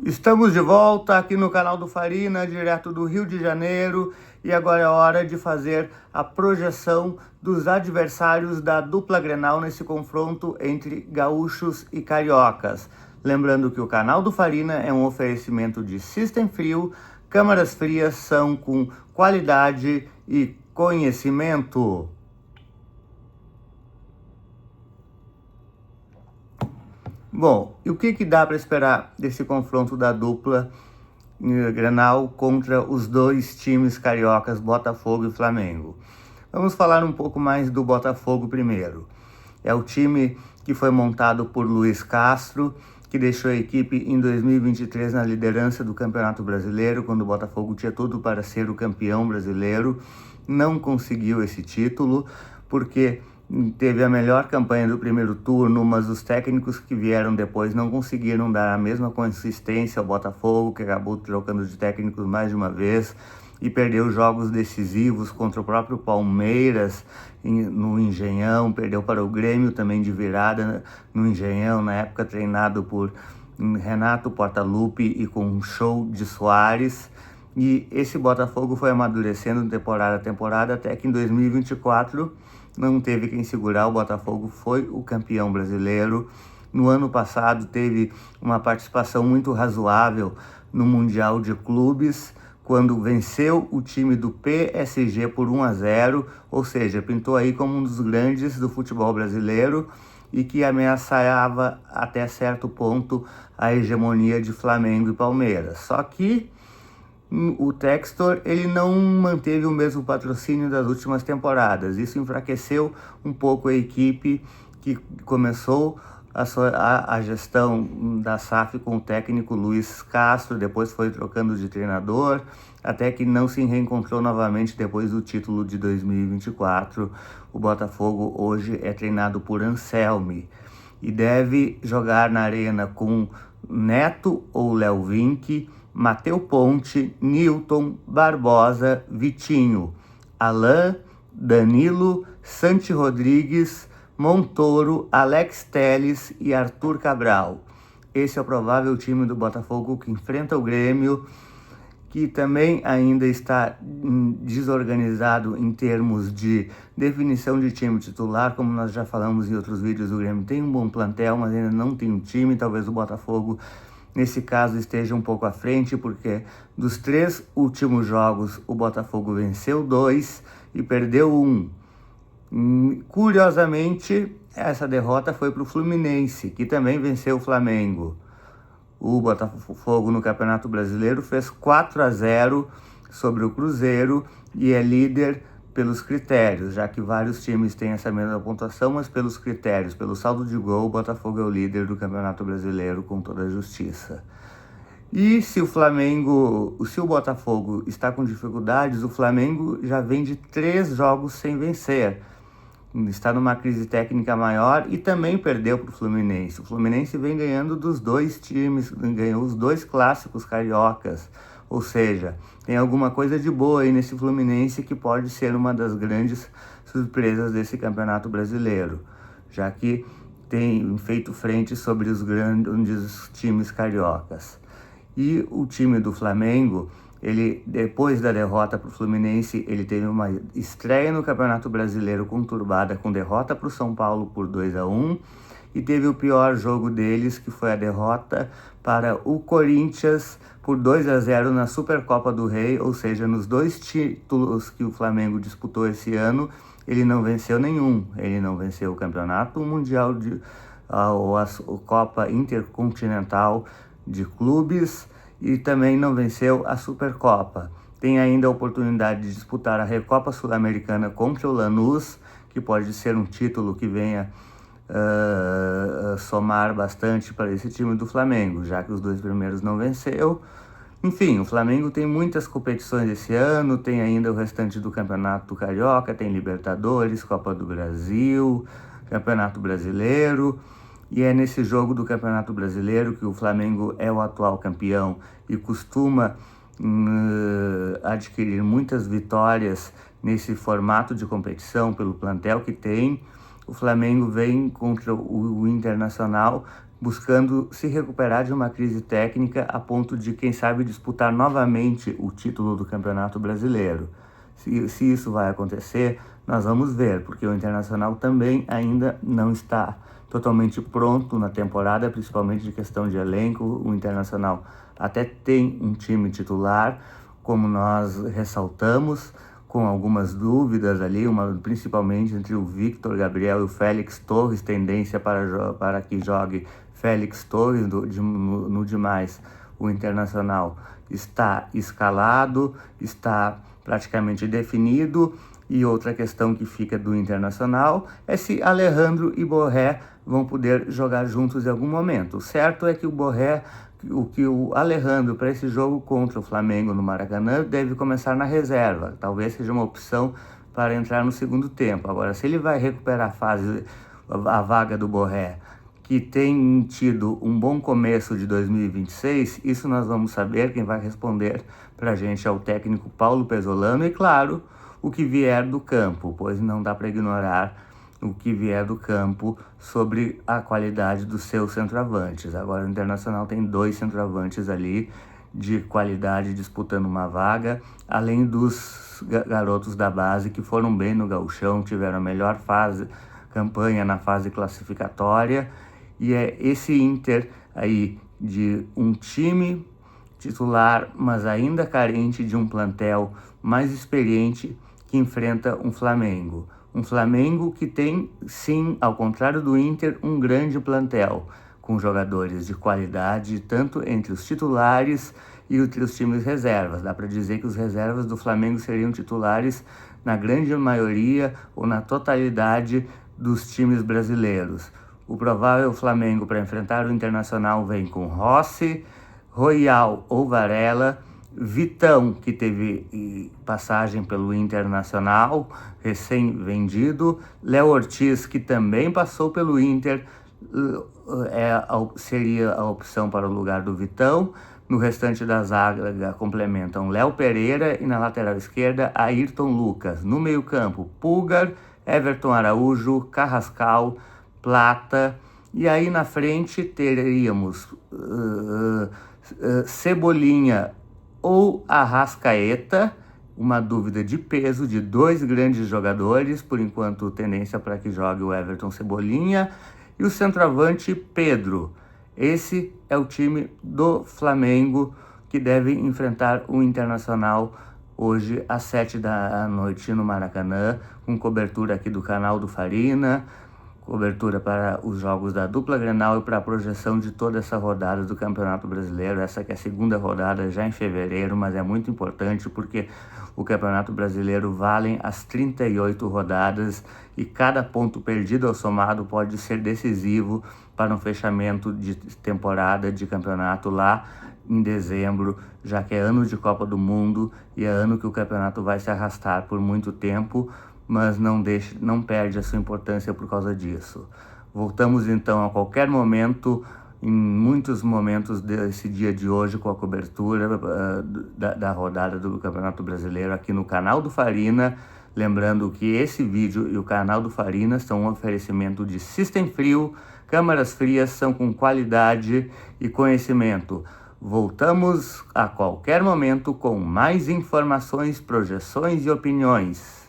Estamos de volta aqui no canal do Farina, direto do Rio de Janeiro, e agora é hora de fazer a projeção dos adversários da dupla Grenal nesse confronto entre gaúchos e cariocas. Lembrando que o canal do Farina é um oferecimento de System Frio, câmaras frias são com qualidade e conhecimento. Bom, e o que dá para esperar desse confronto da dupla Grenal contra os dois times cariocas, Botafogo e Flamengo? Vamos falar um pouco mais do Botafogo primeiro. É o time que foi montado por Luiz Castro, que deixou a equipe em 2023 na liderança do Campeonato Brasileiro, quando o Botafogo tinha tudo para ser o campeão brasileiro. Não conseguiu esse título, porque teve a melhor campanha do primeiro turno, mas os técnicos que vieram depois não conseguiram dar a mesma consistência ao Botafogo, que acabou trocando de técnicos mais de uma vez e perdeu jogos decisivos contra o próprio Palmeiras no Engenhão, perdeu para o Grêmio também de virada no Engenhão, na época treinado por Renato Portaluppi e com um show de Soares. E esse Botafogo foi amadurecendo temporada a temporada, até que em 2024 não teve quem segurar. O Botafogo foi o campeão brasileiro. No ano passado teve uma participação muito razoável no Mundial de Clubes, quando venceu o time do PSG por 1-0, ou seja, pintou aí como um dos grandes do futebol brasileiro e que ameaçava até certo ponto a hegemonia de Flamengo e Palmeiras. Só que o Textor ele não manteve o mesmo patrocínio das últimas temporadas. Isso enfraqueceu um pouco a equipe, que começou a gestão da SAF com o técnico Luiz Castro, depois foi trocando de treinador, até que não se reencontrou novamente depois do título de 2024. O Botafogo hoje é treinado por Anselmi e deve jogar na arena com Neto ou Léo Vinck, Matheus Ponte, Nilton, Barbosa, Vitinho, Alain, Danilo, Santi Rodrigues, Montoro, Alex Telles e Arthur Cabral. Esse é o provável time do Botafogo que enfrenta o Grêmio, que também ainda está desorganizado em termos de definição de time titular. Como nós já falamos em outros vídeos, o Grêmio tem um bom plantel, mas ainda não tem um time. Talvez o Botafogo, nesse caso, esteja um pouco à frente, porque dos 3 últimos jogos, o Botafogo venceu 2 e perdeu 1. Curiosamente, essa derrota foi para o Fluminense, que também venceu o Flamengo. O Botafogo no Campeonato Brasileiro fez 4-0 sobre o Cruzeiro e é líder pelos critérios, já que vários times têm essa mesma pontuação, mas pelos critérios, pelo saldo de gol, o Botafogo é o líder do Campeonato Brasileiro com toda a justiça. E se o Botafogo está com dificuldades, o Flamengo já vem de 3 jogos sem vencer. Está numa crise técnica maior e também perdeu para o Fluminense. O Fluminense vem ganhando dos 2 times, ganhou os 2 clássicos cariocas. Ou seja, tem alguma coisa de boa aí nesse Fluminense que pode ser uma das grandes surpresas desse Campeonato Brasileiro, já que tem feito frente sobre os grandes times cariocas. E o time do Flamengo, ele, depois da derrota para o Fluminense, ele teve uma estreia no Campeonato Brasileiro conturbada, com derrota para o São Paulo por 2-1, e teve o pior jogo deles, que foi a derrota para o Corinthians por 2-0 na Supercopa do Rei, ou seja, nos 2 títulos que o Flamengo disputou esse ano, ele não venceu nenhum. Ele não venceu o Campeonato Mundial ou a Copa Intercontinental de Clubes, e também não venceu a Supercopa. Tem ainda a oportunidade de disputar a Recopa Sul-Americana contra o Lanús, que pode ser um título que venha somar bastante para esse time do Flamengo, já que os 2 primeiros não venceu. Enfim, o Flamengo tem muitas competições esse ano, tem ainda o restante do Campeonato Carioca, tem Libertadores, Copa do Brasil, Campeonato Brasileiro. E é nesse jogo do Campeonato Brasileiro que o Flamengo é o atual campeão e costuma adquirir muitas vitórias nesse formato de competição pelo plantel que tem. O Flamengo vem contra o Internacional buscando se recuperar de uma crise técnica a ponto de, quem sabe, disputar novamente o título do Campeonato Brasileiro. Se isso vai acontecer, nós vamos ver, porque o Internacional também ainda não está totalmente pronto na temporada, principalmente de questão de elenco. O Internacional até tem um time titular, como nós ressaltamos, com algumas dúvidas ali, principalmente entre o Victor Gabriel e o Félix Torres, tendência para que jogue Félix Torres. No demais, o Internacional está escalado, está praticamente definido. E outra questão que fica do Internacional é se Alejandro e Borré vão poder jogar juntos em algum momento. O certo é que o Alejandro, para esse jogo contra o Flamengo no Maracanã, deve começar na reserva. Talvez seja uma opção para entrar no segundo tempo. Agora, se ele vai recuperar a vaga do Borré, que tem tido um bom começo de 2026, isso nós vamos saber. Quem vai responder para a gente é o técnico Paulo Pesolano e, claro, o que vier do campo, pois não dá para ignorar o que vier do campo sobre a qualidade dos seus centroavantes. Agora, o Internacional tem 2 centroavantes ali de qualidade disputando uma vaga, além dos garotos da base que foram bem no Gauchão, tiveram a melhor campanha na fase classificatória. E é esse Inter aí de um time titular, mas ainda carente de um plantel mais experiente, que enfrenta um Flamengo. Um Flamengo que tem, sim, ao contrário do Inter, um grande plantel, com jogadores de qualidade, tanto entre os titulares e entre os times reservas. Dá para dizer que os reservas do Flamengo seriam titulares na grande maioria ou na totalidade dos times brasileiros. O provável Flamengo para enfrentar o Internacional vem com Rossi, Royal ou Varela, Vitão, que teve passagem pelo Internacional, recém-vendido, Léo Ortiz, que também passou pelo Inter, seria a opção para o lugar do Vitão. No restante da zaga complementam Léo Pereira e na lateral esquerda Ayrton Lucas. No meio-campo, Pulgar, Everton Araújo, Carrascal, Plata. E aí na frente teríamos Cebolinha ou Arrascaeta, uma dúvida de peso de 2 grandes jogadores, por enquanto tendência para que jogue o Everton Cebolinha, e o centroavante Pedro. Esse é o time do Flamengo que deve enfrentar o Internacional hoje às 19h no Maracanã, com cobertura aqui do canal do Farina, cobertura para os jogos da dupla Grenal e para a projeção de toda essa rodada do Campeonato Brasileiro. Essa que é a segunda rodada já em fevereiro, mas é muito importante porque o Campeonato Brasileiro valem as 38 rodadas e cada ponto perdido ou somado pode ser decisivo para um fechamento de temporada de campeonato lá em dezembro, já que é ano de Copa do Mundo e é ano que o campeonato vai se arrastar por muito tempo, mas não perde a sua importância por causa disso. Voltamos então a qualquer momento, em muitos momentos desse dia de hoje, com a cobertura da rodada do Campeonato Brasileiro aqui no canal do Farina. Lembrando que esse vídeo e o canal do Farina são um oferecimento de System Frio. Câmaras frias são com qualidade e conhecimento. Voltamos a qualquer momento com mais informações, projeções e opiniões.